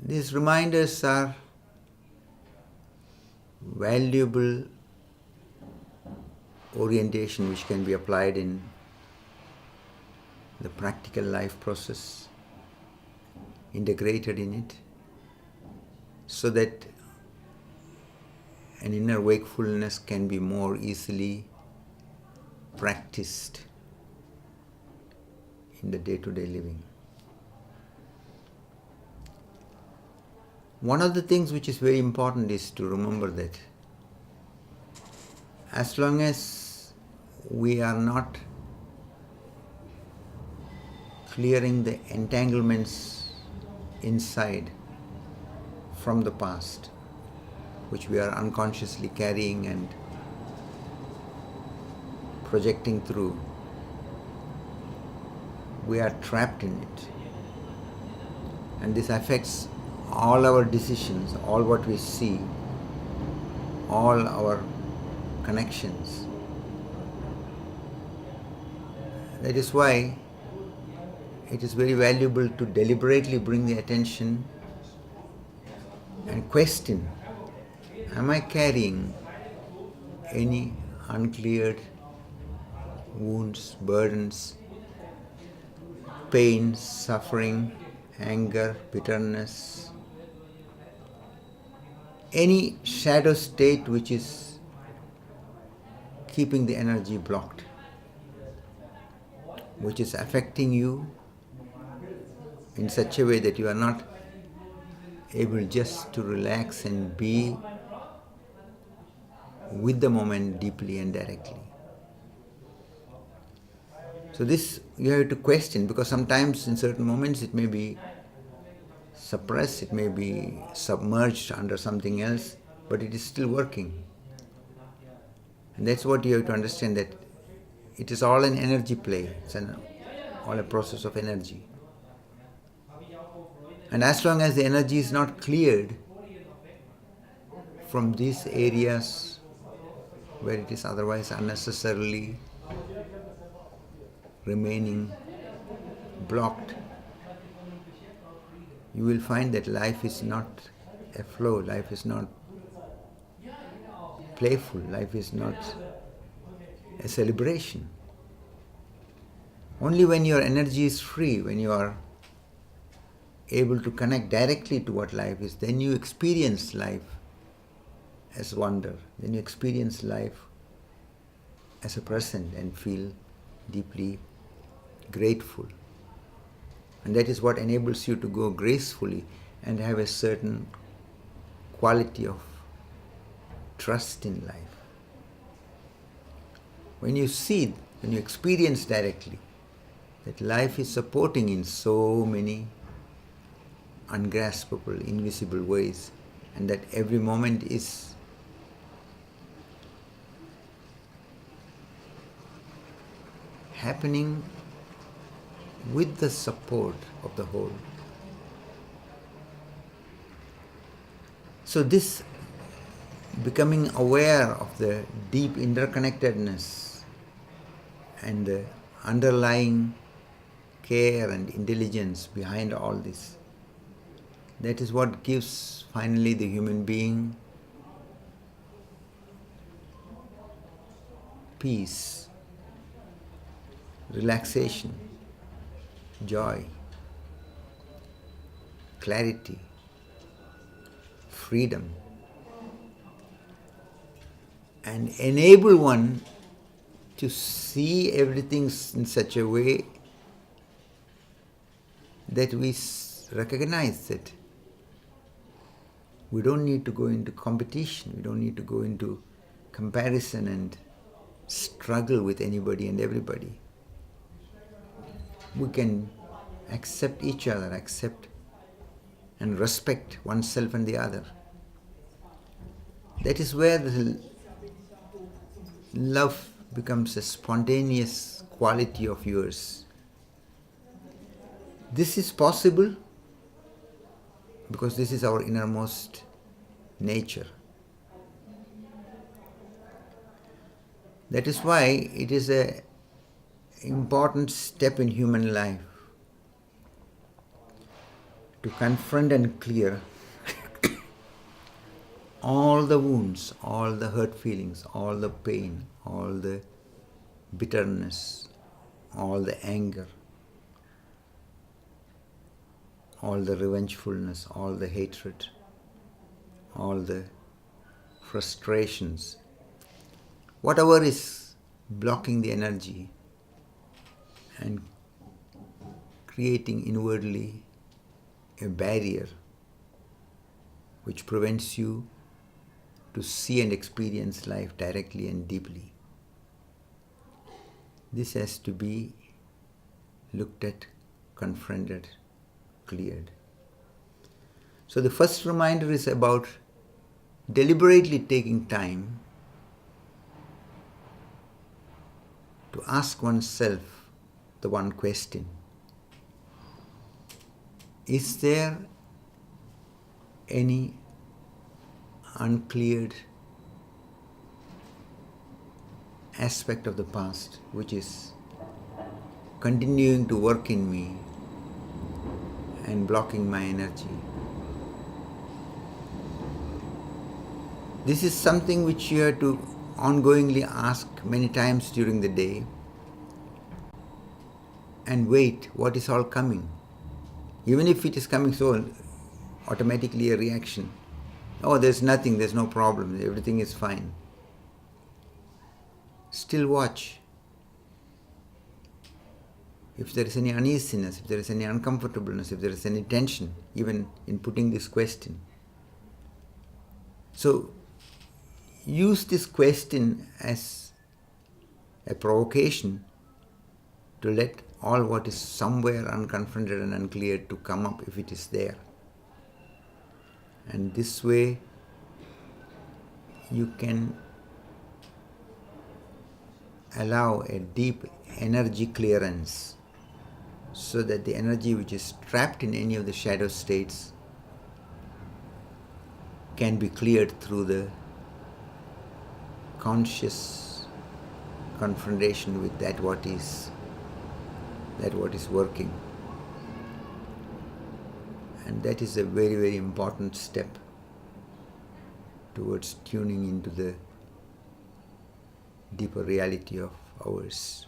these reminders are valuable orientation which can be applied in the practical life process, integrated in it, so that an inner wakefulness can be more easily practiced in the day-to-day living. One of the things which is very important is to remember that as long as we are not clearing the entanglements inside from the past, which we are unconsciously carrying and projecting through, we are trapped in it. And this affects all our decisions, all what we see, all our connections. That is why it is very valuable to deliberately bring the attention and question, am I carrying any uncleared wounds, burdens, pain, suffering, anger, bitterness, any shadow state which is keeping the energy blocked, which is affecting you in such a way that you are not able just to relax and be with the moment deeply and directly. So this you have to question, because sometimes in certain moments it may be suppressed, it may be submerged under something else, but it is still working. And that's what you have to understand, that it is all an energy play. It's all a process of energy. And as long as the energy is not cleared from these areas where it is otherwise unnecessarily remaining blocked, you will find that life is not a flow, life is not playful, life is not a celebration. Only when your energy is free, when you are able to connect directly to what life is, then you experience life as wonder, then you experience life as a present and feel deeply grateful. And that is what enables you to go gracefully and have a certain quality of trust in life. When you see, when you experience directly that life is supporting in so many ungraspable, invisible ways, and that every moment is happening with the support of the whole. So this becoming aware of the deep interconnectedness and the underlying care and intelligence behind all this, that is what gives finally the human being peace, relaxation, joy, clarity, freedom, and enable one to see everything in such a way that we recognize that we don't need to go into competition, we don't need to go into comparison and struggle with anybody and everybody. We can accept each other, accept and respect oneself and the other. That is where the love becomes a spontaneous quality of yours. This is possible because this is our innermost nature. That is why it is an important step in human life to confront and clear all the wounds, all the hurt feelings, all the pain, all the bitterness, all the anger, all the revengefulness, all the hatred, all the frustrations, whatever is blocking the energy and creating inwardly a barrier which prevents you to see and experience life directly and deeply. This has to be looked at, confronted, cleared. So the first reminder is about deliberately taking time to ask oneself the one question: is there any uncleared aspect of the past which is continuing to work in me and blocking my energy? This is something which you have to ongoingly ask many times during the day and wait what is all coming. Even if it is coming so automatically a reaction, oh, there's nothing, there's no problem, everything is fine. Still watch. If there is any uneasiness, if there is any uncomfortableness, if there is any tension, even in putting this question. So, use this question as a provocation to let all what is somewhere unconfronted and uncleared to come up if it is there. And this way you can allow a deep energy clearance so that the energy which is trapped in any of the shadow states can be cleared through the conscious confrontation with that what is working. And that is a very, very important step towards tuning into the deeper reality of ours.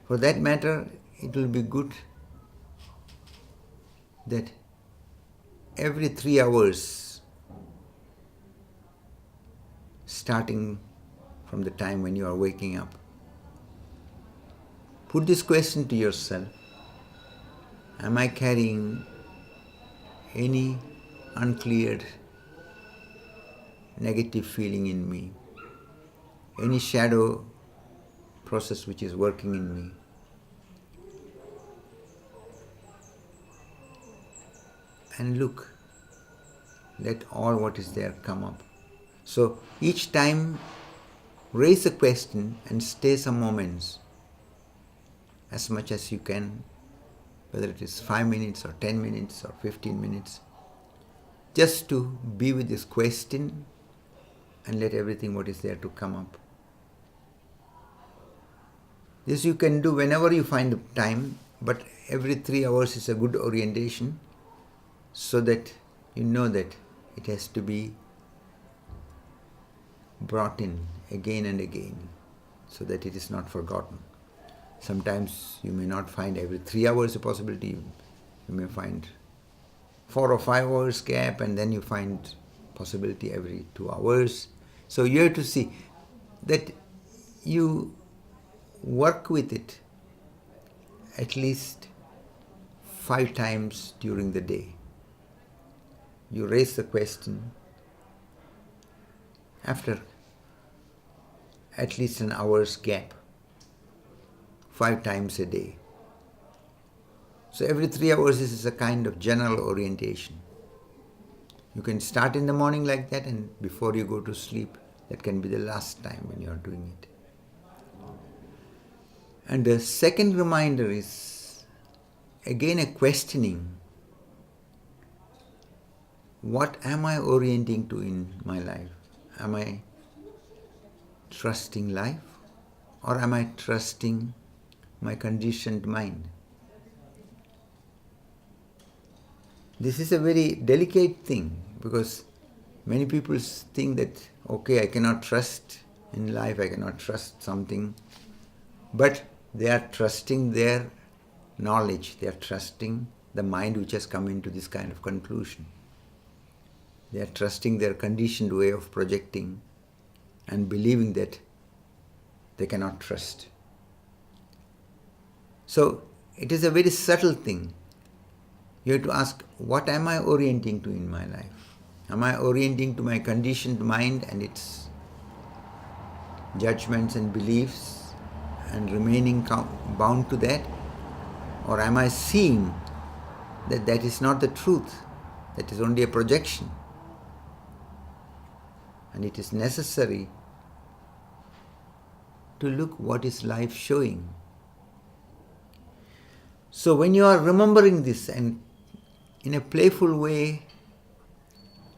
For that matter, it will be good that every 3 hours, starting from the time when you are waking up, put this question to yourself: am I carrying any uncleared negative feeling in me? Any shadow process which is working in me? And look, let all what is there come up. So each time raise a question and stay some moments, as much as you can, whether it is 5 minutes or 10 minutes or 15 minutes, just to be with this question and let everything what is there to come up. This you can do whenever you find the time, but every 3 hours is a good orientation so that you know that it has to be brought in again and again so that it is not forgotten. Sometimes you may not find every 3 hours a possibility. You may find 4 or 5 hours gap, and then you find possibility every 2 hours. So you have to see that you work with it at least 5 times during the day. You raise the question after at least an hour's gap, 5 times a day. So every 3 hours this is a kind of general orientation. You can start in the morning like that, and before you go to sleep, that can be the last time when you are doing it. And the second reminder is again a questioning. What am I orienting to in my life? Am I trusting life, or am I trusting my conditioned mind? This is a very delicate thing because many people think that, okay, I cannot trust in life, I cannot trust something, but they are trusting their knowledge, they are trusting the mind which has come into this kind of conclusion. They are trusting their conditioned way of projecting and believing that they cannot trust. So it is a very subtle thing. You have to ask, what am I orienting to in my life? Am I orienting to my conditioned mind and its judgments and beliefs and remaining bound to that? Or am I seeing that that is not the truth, that is only a projection? And it is necessary to look what is life showing. So when you are remembering this and in a playful way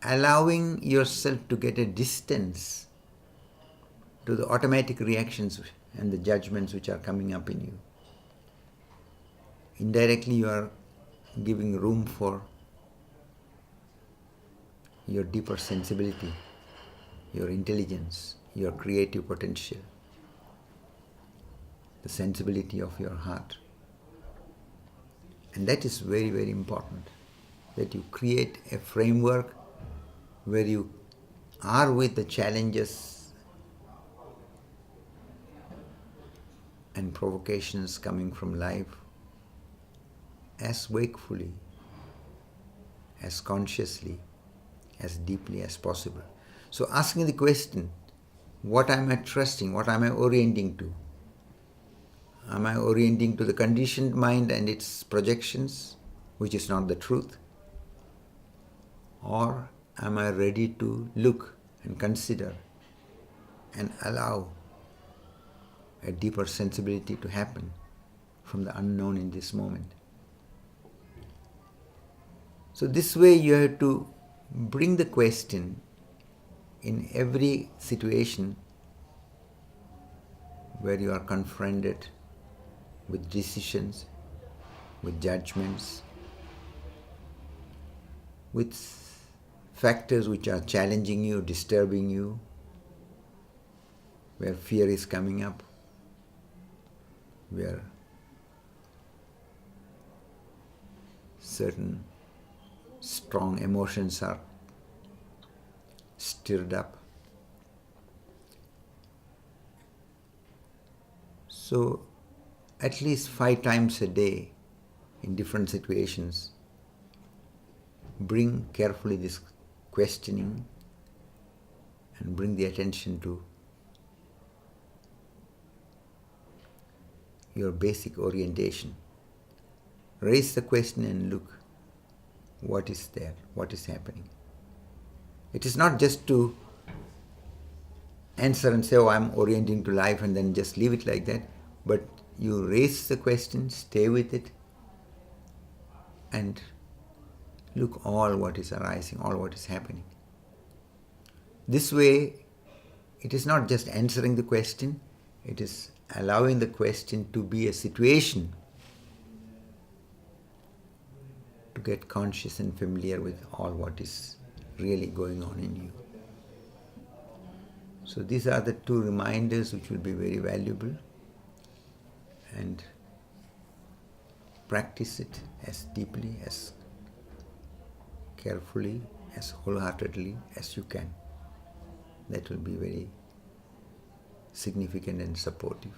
allowing yourself to get a distance to the automatic reactions and the judgments which are coming up in you, indirectly you are giving room for your deeper sensibility, your intelligence, your creative potential, the sensibility of your heart. And that is very, very important, that you create a framework where you are with the challenges and provocations coming from life as wakefully, as consciously, as deeply as possible. So asking the question, what am I trusting? What am I orienting to? Am I orienting to the conditioned mind and its projections, which is not the truth? Or am I ready to look and consider and allow a deeper sensibility to happen from the unknown in this moment? So this way you have to bring the question in every situation where you are confronted with decisions, with judgments, with factors which are challenging you, disturbing you, where fear is coming up, where certain strong emotions are stirred up. So at least 5 times a day in different situations, bring carefully this questioning and bring the attention to your basic orientation. Raise the question and look what is there, what is happening. It is not just to answer and say, oh, I'm orienting to life and then just leave it like that, but you raise the question, stay with it, and look all what is arising, all what is happening. This way, it is not just answering the question, it is allowing the question to be a situation to get conscious and familiar with all what is really going on in you. So these are the 2 reminders which will be very valuable, and practice it as deeply, as carefully, as wholeheartedly as you can. That will be very significant and supportive.